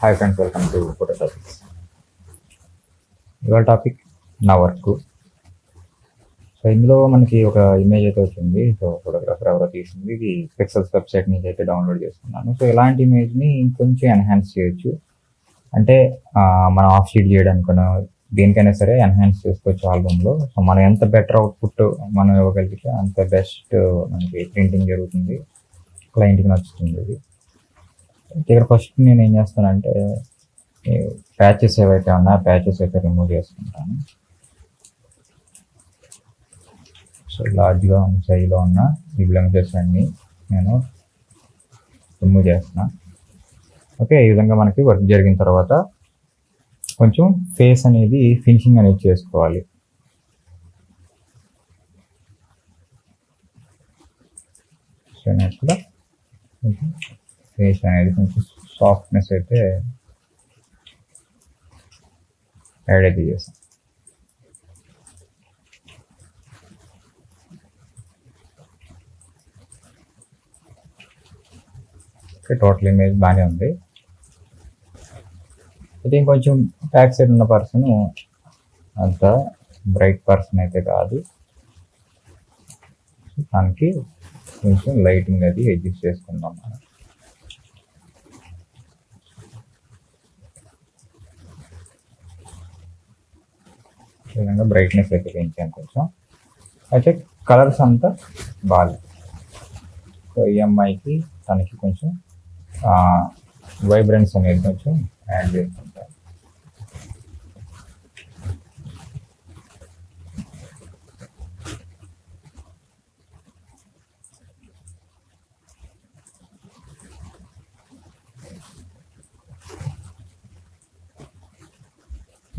Hi friends, welcome to photo topics. ఇవాళ topic నా work. So ఇందులో మనకి ఒక ఇమేజ్ అయితే వచ్చింది. సో ఫోటోగ్రాఫర్ ఎవరో తీసింది. ఇది పిక్సెల్స్ వెబ్సైట్ నుంచి అయితే డౌన్లోడ్ చేసుకున్నాను. సో ఇలాంటి ఇమేజ్ని ఇంకొంచెం ఎన్హాన్స్ చేయొచ్చు. అంటే మనం ఆఫ్ షీట్ చేయడానికైనా దేనికైనా సరే ఎన్హాన్స్ చేసుకోవచ్చు ఆల్బమ్లో. సో మనం ఎంత బెటర్ అవుట్పుట్ మనం ఇవ్వగలిగితే అంత బెస్ట్ మనకి ప్రింటింగ్ జరుగుతుంది, క్లయింట్కి నచ్చుతుంది. ఇది ఇక్కడ ఫస్ట్ నేను ఏం చేస్తానంటే ప్యాచెస్ ఏవైతే ఉన్నాయో ప్యాచెస్ అయితే రిమూవ్ చేసుకుంటాను. సో లార్జ్గా ఉన్న సైజులో ఉన్న ఈ బ్లెమిషెస్ అన్ని నేను రిమూవ్ చేస్తున్నాను. ఓకే, ఈ విధంగా మనకి వర్క్ జరిగిన తర్వాత కొంచెం ఫేస్ అనేది ఫినిషింగ్ అనేది చేసుకోవాలి. సో నేను కూడా కొంచెం ఫేస్ అనేది కొంచెం సాఫ్ట్నెస్ అయితే యాడ్ అయితే చేస్తాం. ఓకే, టోటల్ ఇమేజ్ బాగానే ఉంది. అయితే ఇంకొంచెం బ్యాక్ సైడ్ ఉన్న పర్సన్ అంత బ్రైట్ పర్సన్ అయితే కాదు. దానికి కొంచెం లైటింగ్ అది అడ్జస్ట్ చేసుకుందాం మనం. ఈ విధంగా బ్రైట్నెస్ అయితే పెంచాను కొంచెం. అయితే కలర్స్ అంతా బాగాలేదు. సో ఈ అమ్మాయికి తనకి కొంచెం వైబ్రెన్స్ అనేది కొంచెం యాడ్ చేసుకుంటాను.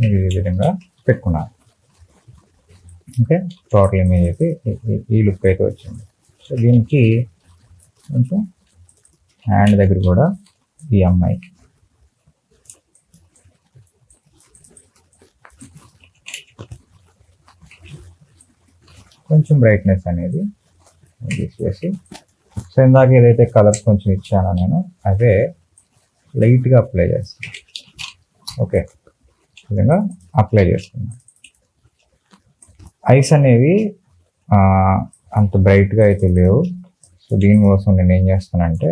ఈ విధంగా పెట్టుకున్నాను. ఓకే, టోటల్ ఇమేజ్ అయితే ఈ లుక్ అయితే వచ్చింది. సో దీనికి కొంచెం హ్యాండ్ దగ్గర కూడా ఈ అమ్మాయికి కొంచెం బ్రైట్నెస్ అనేది తీసేసి, సో ఇందాక ఏదైతే కలర్స్ కొంచెం ఇచ్చానో నేను అవే లైట్గా అప్లై చేస్తాను. ఓకే, ఈ విధంగా అప్లై చేసుకున్నాను. ఐస్ అనేవి అంత బ్రైట్గా అయితే లేవు. సో దీనికోసం నేను ఏం చేస్తానంటే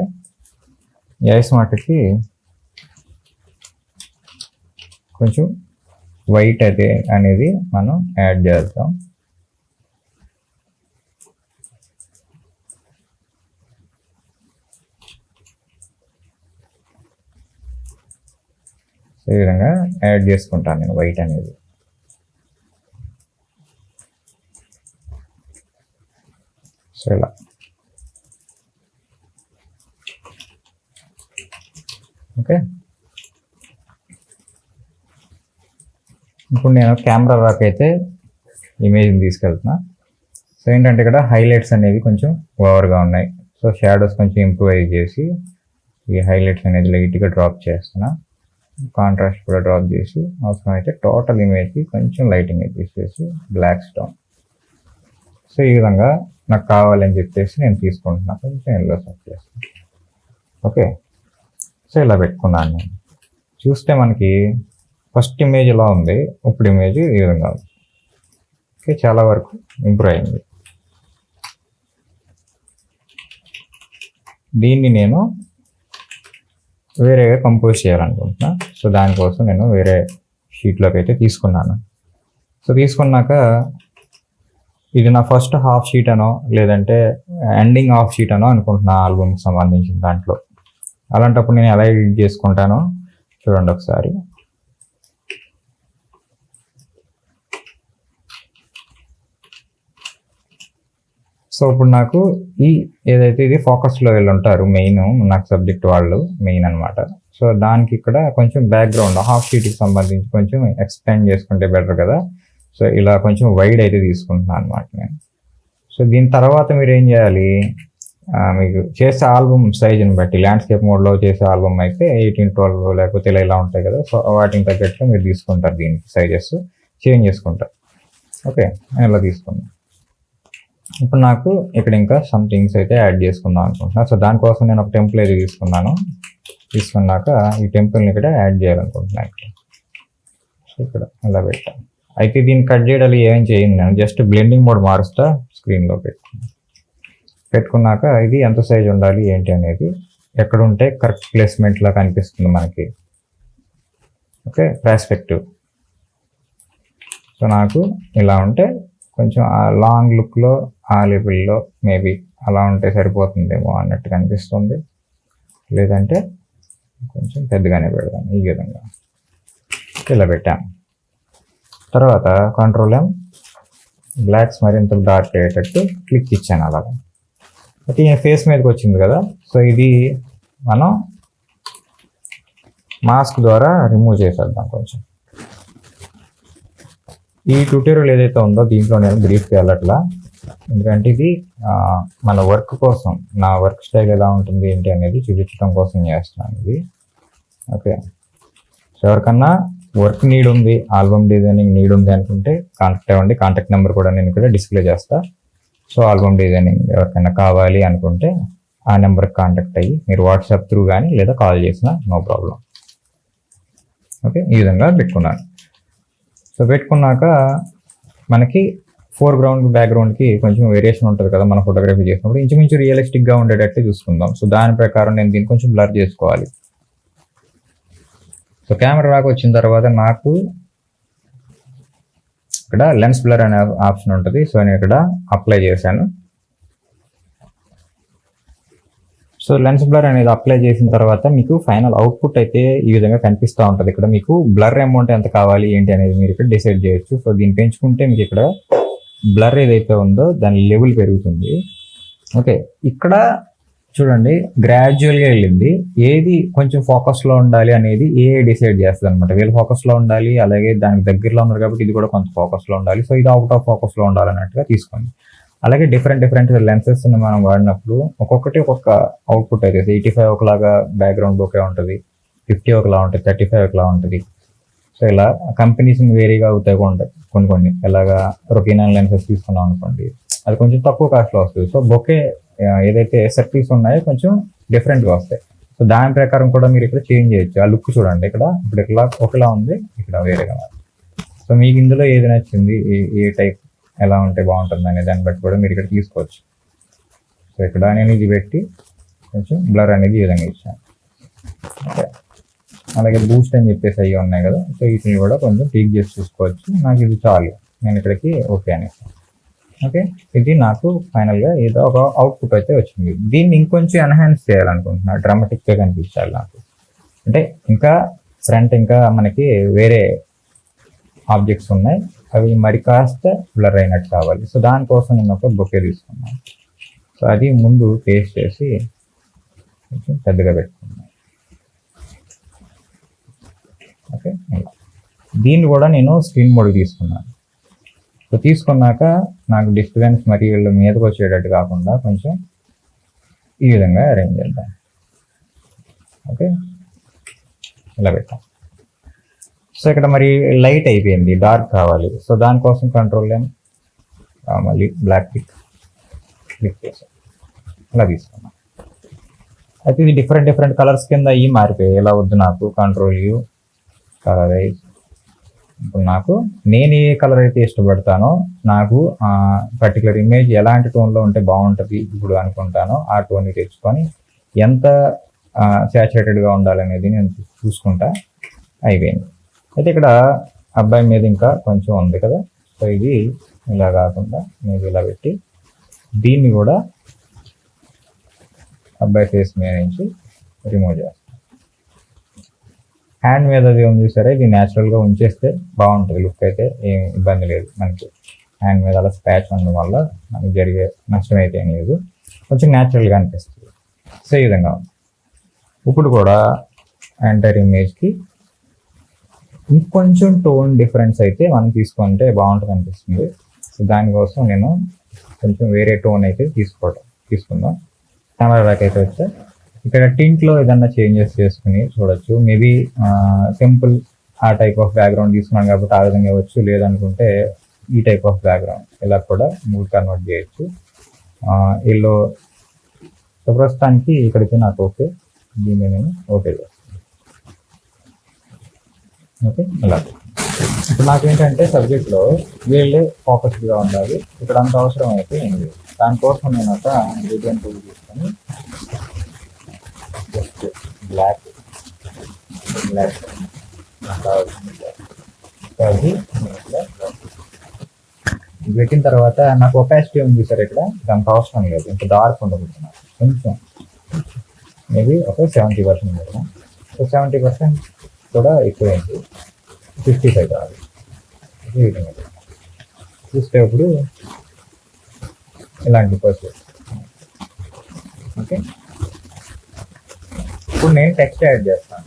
ఈ ఐస్ మట్టుకి కొంచెం వైట్ అయితే అనేది మనం యాడ్ చేద్దాం. సో ఈ విధంగా యాడ్ చేసుకుంటాను నేను వైట్ అనేది. సో ఇలా ఓకే. ఇప్పుడు నేను కెమెరా రాక్ అయితే ఇమేజ్ని తీసుకెళ్తున్నా. సో ఏంటంటే ఇక్కడ హైలైట్స్ అనేవి కొంచెం ఓవర్గా ఉన్నాయి. సో షాడోస్ కొంచెం ఇంప్రూవైజ్ చేసి ఈ హైలైట్స్ అనేది లైట్గా డ్రాప్ చేస్తున్నా. కాంట్రాస్ట్ కూడా డ్రాప్ చేసి అవసరం అయితే టోటల్ ఇమేజ్కి కొంచెం లైటింగ్ తీసేసి బ్లాక్ స్టోన్. సో ఈ విధంగా నాకు కావాలని చెప్పేసి నేను తీసుకుంటున్నాను. కొంచెం ఎల్లో సెట్ చేస్తాను. ఓకే, సో ఇలా పెట్టుకున్నాను నేను. చూస్తే మనకి ఫస్ట్ ఇమేజ్ ఇలా ఉంది, ఇప్పుడు ఇమేజ్ ఈ విధంగా ఉంది. ఓకే, చాలా వరకు ఇంప్రూవ్ అయింది. దీన్ని నేను వేరేగా కంపోజ్ చేయాలనుకుంటున్నా. సో దానికోసం నేను వేరే షీట్లోకి అయితే తీసుకున్నాను. సో తీసుకున్నాక ఇది నా ఫస్ట్ హాఫ్ షీట్ అనో లేదంటే ఎండింగ్ హాఫ్ షీట్ అనో అనుకుంటున్నా ఆల్బమ్కి సంబంధించిన దాంట్లో. అలాంటప్పుడు నేను ఎలా ఎడిట్ చేసుకుంటానో చూడండి ఒకసారి. సో ఇప్పుడు నాకు ఈ ఏదైతే ఇది ఫోకస్లో వెళ్ళి ఉంటారు మెయిన్ నాకు సబ్జెక్ట్ వాళ్ళు మెయిన్ అనమాట. సో దానికి ఇక్కడ కొంచెం బ్యాక్గ్రౌండ్ హాఫ్ షీట్కి సంబంధించి కొంచెం ఎక్స్పాండ్ చేసుకుంటే బెటర్ కదా. సో ఇలా కొంచెం వైడ్ అయితే తీసుకుంటున్నాను అనమాట నేను. సో దీని తర్వాత మీరు ఏం చేయాలి, మీకు చేసే ఆల్బమ్ సైజుని బట్టి ల్యాండ్స్కేప్ మోడ్లో చేసే ఆల్బమ్ అయితే 18-12 లేకపోతే ఇలా ఉంటాయి కదా. సో వాటిని తగ్గట్టుగా మీరు తీసుకుంటారు, దీనికి సైజెస్ చేంజ్ చేసుకుంటారు. ఓకే, నేను ఇలా తీసుకున్నాను. ఇప్పుడు నాకు ఇక్కడ ఇంకా సమ్ థింగ్స్ అయితే యాడ్ చేసుకుందాం అనుకుంటున్నాను. సో దానికోసం నేను ఒక టెంపుల్ అయితే తీసుకున్నాక ఈ టెంపుల్ని ఇక్కడ యాడ్ చేయాలనుకుంటున్నాను. సో ఇక్కడ ఇలా పెట్టాను. అయితే దీన్ని కట్ చేయడాలి ఏం చేయండి, నేను జస్ట్ బ్లెండింగ్ మోడ్ మారుస్తా, స్క్రీన్లో పెట్టుకున్నాక ఇది ఎంత సైజ్ ఉండాలి ఏంటి అనేది ఎక్కడ ఉంటే కరెక్ట్ ప్లేస్మెంట్లా కనిపిస్తుంది మనకి. Okay, perspective. సో నాకు ఇలా ఉంటే కొంచెం ఆ లాంగ్ లుక్లో ఆ లెవెల్లో మేబీ అలా ఉంటే సరిపోతుందేమో అన్నట్టు కనిపిస్తుంది. లేదంటే కొంచెం పెద్దగానే పెడదాం. ఈ విధంగా ఇలా పెట్టాను. తర్వాత కంట్రోల్-M బ్లాక్స్ మరింత డార్క్ అయ్యేటట్టు క్లిక్ ఇచ్చాను అలాగా. అయితే ఈ ఫేస్ మీదకి వచ్చింది కదా, సో ఇది మనం మాస్క్ ద్వారా రిమూవ్ చేసేద్దాం కొంచెం. ఈ ట్యూటోరియల్ ఏదైతే ఉందో దీంట్లో నేను బ్రీఫ్గా వెళ్ళట్లా, ఎందుకంటే ఇది మన వర్క్ కోసం, నా వర్క్ స్టైల్ ఎలా ఉంటుంది ఏంటి అనేది చూపించడం కోసం చేస్తున్నాను ఇది. ఓకే, సో ఎవరికన్నా వర్క్ నీడ్ ఉంది, ఆల్బమ్ డిజైనింగ్ నీడ్ ఉంది అనుకుంటే కాంటాక్ట్ అవ్వండి. కాంటాక్ట్ నెంబర్ కూడా నేను ఇక్కడ డిస్ప్లే చేస్తా. సో ఆల్బమ్ డిజైనింగ్ ఎవరికైనా కావాలి అనుకుంటే ఆ నెంబర్కి కాంటాక్ట్ అయ్యి మీరు వాట్సాప్ త్రూ కానీ లేదా కాల్ చేసినా నో ప్రాబ్లం. ఓకే, ఈ విధంగా పెట్టుకున్నాను. సో పెట్టుకున్నాక మనకి ఫోర్గ్రౌండ్ బ్యాక్గ్రౌండ్కి కొంచెం వేరియేషన్ ఉంటుంది కదా మనం ఫోటోగ్రఫీ చేసినప్పుడు, ఇంచుమించు రియలిస్టిక్గా ఉండేటట్టు చూసుకుందాం. సో దాని ప్రకారం నేను దీన్ని కొంచెం బ్లర్ చేసుకోవాలి. సో కెమెరా రాక వచ్చిన తర్వాత నాకు ఇక్కడ లెన్స్ బ్లర్ అనే ఆప్షన్ ఉంటుంది. సో నేను ఇక్కడ అప్లై చేశాను. సో లెన్స్ బ్లర్ అనేది అప్లై చేసిన తర్వాత మీకు ఫైనల్ అవుట్పుట్ అయితే ఈ విధంగా కనిపిస్తూ ఉంటుంది. ఇక్కడ మీకు బ్లర్ అమౌంట్ ఎంత కావాలి ఏంటి అనేది మీరు ఇక్కడ డిసైడ్ చేయొచ్చు. సో దీన్ని పెంచుకుంటే మీకు ఇక్కడ బ్లర్ ఏదైతే ఉందో దాని లెవెల్ పెరుగుతుంది. ఓకే, ఇక్కడ చూడండి గ్రాడ్యువల్గా వెళ్ళింది. ఏది కొంచెం ఫోకస్లో ఉండాలి అనేది డిసైడ్ చేస్తుంది అనమాట. వీళ్ళు ఫోకస్లో ఉండాలి, అలాగే దానికి దగ్గరలో ఉన్నారు కాబట్టి ఇది కూడా కొంత ఫోకస్లో ఉండాలి. సో ఇది అవుట్ ఆఫ్ ఫోకస్లో ఉండాలన్నట్టుగా తీసుకోండి. అలాగే డిఫరెంట్ లెన్సెస్ మనం వాడినప్పుడు ఒక్కొక్కటి ఒక్కొక్క అవుట్పుట్ అయితే 85 ఒకలాగా బ్యాక్గ్రౌండ్ ఓకే ఉంటుంది, 50 ఒకలా ఉంటుంది, 35 ఒకలా ఉంటుంది. సో ఇలా కంపెనీస్ వేరీగా అవుతాయి కొన్ని ఎలాగా రొటీనల్ లెన్సెస్ తీసుకున్నాం అనుకోండి, అది కొంచెం తక్కువ కాస్ట్లో వస్తుంది. సో బొకే ఏదైతే సర్కిల్స్ ఉన్నాయో కొంచెం డిఫరెంట్గా వస్తాయి. సో దాని ప్రకారం కూడా మీరు ఇక్కడ చేంజ్ చేయొచ్చు. ఆ లుక్ చూడండి, ఇక్కడ ఇప్పుడు ఇట్లా ఒకలా ఉంది, ఇక్కడ వేరేగా ఉంది. సో మీకు ఇందులో ఏది నచ్చింది, ఏ టైప్ ఎలా ఉంటే బాగుంటుంది అనే దాన్ని బట్టి కూడా మీరు ఇక్కడ తీసుకోవచ్చు. సో ఇక్కడ నేను ఇది పెట్టి కొంచెం బ్లర్ అనేది ఈ విధంగా ఇచ్చాను. ఓకే, అలాగే బూస్ట్ అని చెప్పేసి అవి ఉన్నాయి కదా, సో వీటిని కూడా కొంచెం టీక్ చేసి చూసుకోవచ్చు. నాకు ఇది చాలు, నేను ఇక్కడికి ఓకే అనేసాను. ఓకే, ఇది నాకు ఫైనల్గా ఏదో ఒక అవుట్పుట్ అయితే వచ్చింది. దీన్ని ఇంకొంచెం ఎన్హాన్స్ చేయాలనుకుంటున్నాను, డ్రామాటిక్గా కనిపించాలి నాకు. అంటే ఇంకా ఫ్రంట్ ఇంకా మనకి వేరే ఆబ్జెక్ట్స్ ఉన్నాయి, అవి మరి కాస్త బ్లర్ అయినట్టు కావాలి. సో దానికోసం నేను ఒక బొకే తీసుకున్నాను. సో అది ముందు పేస్ట్ చేసి కొంచెం పెద్దగా పెట్టుకున్నాను. ఓకే, దీన్ని కూడా నేను స్క్రీన్ మోడ్ తీసుకున్నాను. సో తీసుకున్నాక నాకు డిస్టెన్స్ మరి వీళ్ళ మీదకి వచ్చేటట్టు కాకుండా కొంచెం ఈ విధంగా అరేంజ్ చేద్దాం. ఓకే, ఇలా పెట్టాం. సో ఇక్కడ మరి లైట్ అయిపోయింది, డార్క్ కావాలి. సో దానికోసం కంట్రోల్-M మళ్ళీ బ్లాక్ క్లిక్ చేసాం, ఇలా తీసుకున్నాం. అయితే ఇది డిఫరెంట్ కలర్స్ కింద ఇవి మారిపోయాయి. ఇలా వద్దు నాకు, కంట్రోల్-U కలరైజ్. ఇప్పుడు నాకు నేను ఏ కలర్ అయితే ఇష్టపడతానో, నాకు పర్టికులర్ ఇమేజ్ ఎలాంటి టోన్లో ఉంటే బాగుంటుంది ఇప్పుడు అనుకుంటానో ఆ టోన్ని తెచ్చుకొని ఎంత శాచురేటెడ్గా ఉండాలనేది నేను చూసుకుంటా. అయిపోయింది. అయితే ఇక్కడ అబ్బాయి మీద ఇంకా కొంచెం ఉంది కదా, సో ఇది ఇలా కాకుండా నేను ఇలా పెట్టి దీన్ని కూడా అబ్బాయి ఫేస్ మీద నుంచి రిమూవ్ చేస్తాను. హ్యాండ్ మీద అది ఏం చూసారా, ఇది న్యాచురల్గా ఉంచేస్తే బాగుంటుంది, లుక్ అయితే ఏం ఇబ్బంది లేదు మనకి. హ్యాండ్ మీద అలా స్పాచ్ ఉండడం వల్ల మనకి జరిగే నష్టం అయితే ఏం లేదు, కొంచెం న్యాచురల్గా అనిపిస్తుంది. సో ఈ విధంగా ఉంది. ఇప్పుడు కూడా ఎంటైర్ ఇమేజ్కి ఇంకొంచెం టోన్ డిఫరెన్స్ అయితే మనం తీసుకుంటే బాగుంటుంది అనిపిస్తుంది. సో దానికోసం నేను కొంచెం వేరే టోన్ అయితే తీసుకుందాం. కెమెరా బ్యాక్ అయితే వచ్చా ఇక్కడ టింట్లో ఏదన్నా చేంజెస్ చేసుకుని చూడొచ్చు. మేబీ సింపుల్ ఆ టైప్ ఆఫ్ బ్యాక్గ్రౌండ్ తీసుకున్నాను కాబట్టి ఆ విధంగా ఇవ్వచ్చు, లేదనుకుంటే ఈ టైప్ ఆఫ్ బ్యాక్గ్రౌండ్ ఇలా కూడా మూడ్ కన్వర్ట్ చేయొచ్చు. వీళ్ళు ప్రస్తుతానికి ఇక్కడికి నాకు ఓకే, దీన్ని నేను ఓకే చేస్తాను. ఓకే, ఇలా ఇప్పుడు నాకేంటంటే సబ్జెక్ట్లో వీళ్ళే ఫోకస్డ్గా ఉండాలి. ఇక్కడ అంత అవసరం అయితే ఏంటి, దానికోసం నేను ఒక గ్రేడియంట్ టూల్ తీసుకొని జస్ట్ బ్లాక్ అది పెట్టిన తర్వాత నాకు ఒపాసిటీ ఉంది సార్, ఇక్కడ దానికి అవసరం లేదు, ఇంకా డార్క్ ఉండబోతున్నాను కొంచెం, మేబీ ఒక 70% కదా, సో 70% కూడా ఎక్కువైంది, 55 కాదు చూసేటప్పుడు ఇలాంటి పర్సెస్. ఓకే, ఇప్పుడు నేను టెక్స్ట్ యాడ్ చేస్తాను.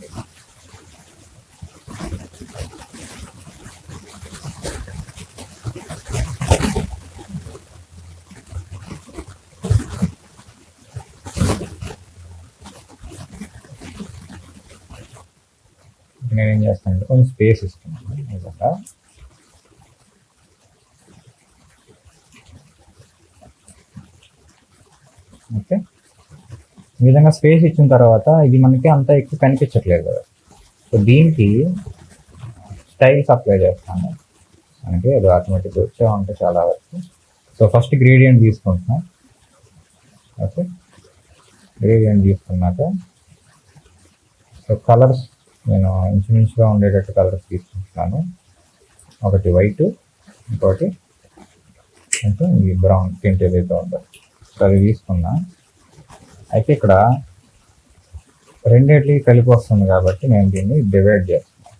నేనేం చేస్తానంటే కొంచెం స్పేస్ ఇస్తున్నాను నిజంగా. ఓకే, ఈ విధంగా స్పేస్ ఇచ్చిన తర్వాత ఇది మనకి అంత ఎక్కువ కనిపించట్లేదు కదా, సో దీనికి స్టైల్స్ అప్లై చేస్తాను. మనకి అది ఆటోమేటిక్ వచ్చే ఉంటే చాలా వరకు. సో ఫస్ట్ గ్రేడియంట్ తీసుకుంటున్నాను. ఓకే, గ్రేడియంట్ తీసుకున్నాక సో కలర్స్ నేను ఇంచుమించుగా ఉండేటట్టు కలర్స్ తీసుకుంటున్నాను. ఒకటి వైట్, ఇంకోటి అంటే ఈ బ్రౌన్ టింట్ ఏదైతే ఉందో సో అది తీసుకున్నా. అయితే ఇక్కడ రెండేట్లకి కలిపి వస్తుంది కాబట్టి నేను దీన్ని డివైడ్ చేస్తున్నాను.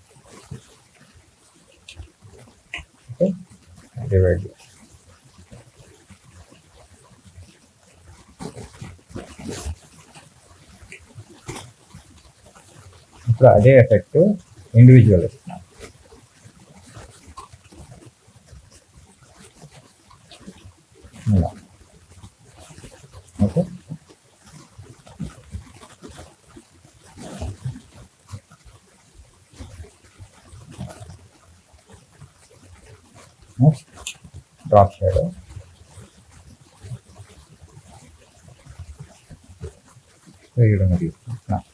ఓకే, డివైడ్ చేస్తాను. ఇప్పుడు అదే ఎఫెక్ట్ ఇండివిజువల్ ఇస్తున్నాను. Okay, next drop shadow. ఈ విధంగా తీసుకుంటున్నాను.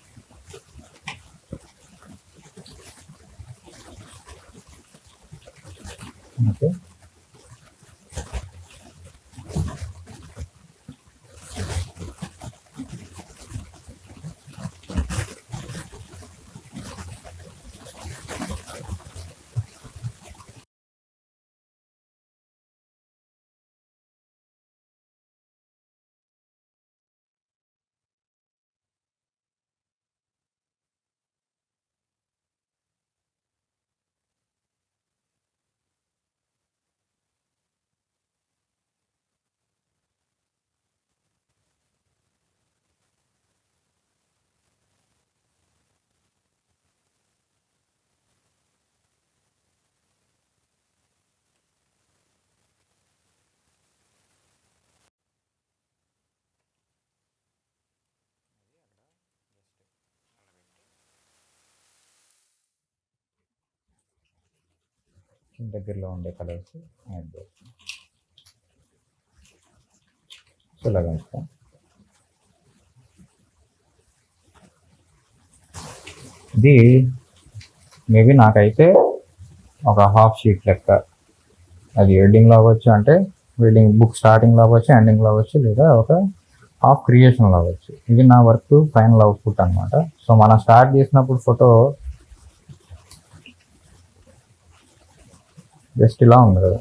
ఓకే, దగ్గరలో ఉండే కలర్స్ యాడ్ చేస్తాను. సో ఇలాగ ఉంచుతాను. ఇది మేబీ నాకైతే ఒక హాఫ్ షీట్ లెక్క, అది ఎడ్డింగ్లో అవ్వచ్చు, అంటే వెడ్డింగ్ బుక్ స్టార్టింగ్లో అవ్వచ్చు, ఎండింగ్లో అవ్వచ్చు, లేదా ఒక హాఫ్ క్రియేషన్లో అవ్వచ్చు. ఇది నా వర్క్ ఫైనల్ అవుట్పుట్ అనమాట. సో మనం స్టార్ట్ చేసినప్పుడు ఫోటో జస్ట్ ఇలా ఉంది కదా,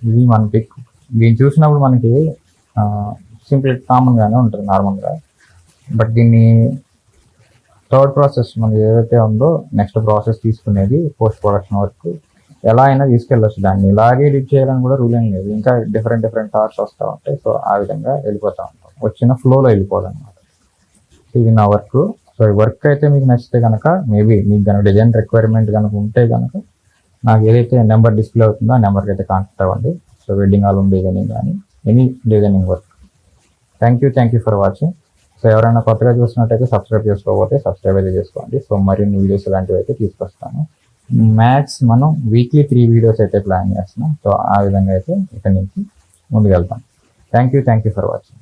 ఇది మన పిక్. దీన్ని చూసినప్పుడు మనకి సింపుల్ కామన్గానే ఉంటుంది నార్మల్గా, బట్ దీన్ని థర్డ్ ప్రాసెస్ మనకి ఏదైతే ఉందో నెక్స్ట్ ప్రాసెస్ తీసుకునేది పోస్ట్ ప్రొడక్షన్ వర్క్. ఎలా అయినా తీసుకెళ్ళొచ్చు, దాన్ని ఇలాగే ఎడిట్ చేయాలని కూడా రూల్ ఏం లేదు, ఇంకా డిఫరెంట్ థాట్స్ వస్తూ ఉంటాయి. సో ఆ విధంగా వెళ్ళిపోతూ ఉంటాం, వచ్చిన ఫ్లోలో వెళ్ళిపోవాలన్నమాట. ఇది నా వర్క్. సో ఈ వర్క్ అయితే మీకు నచ్చితే కనుక, మేబీ మీకు కనుక డిజైన్ రిక్వైర్మెంట్ కనుక ఉంటే కనుక నాకు ఏదైతే నెంబర్ డిస్ప్లే అవుతుందో ఆ నెంబర్కి అయితే కాంటాక్ట్ అవ్వండి. సో వెడ్డింగ్ ఆల్బమ్ డిజైనింగ్ కానీ any designing work. Thank you for watching. So ఎవరైనా కొత్తగా చూసినట్టయితే సబ్స్క్రైబ్ చేసుకోకపోతే సబ్స్క్రైబ్ అయితే చేసుకోండి. సో మరిన్ని వీడియోస్ ఇలాంటివి అయితే తీసుకొస్తాను. మ్యాక్స్ మనం వీక్లీ 3 వీడియోస్ అయితే ప్లాన్ చేస్తున్నాం. సో ఆ విధంగా అయితే ఇక్కడ నుంచి ముందుకెళ్తాం. Thank you for watching.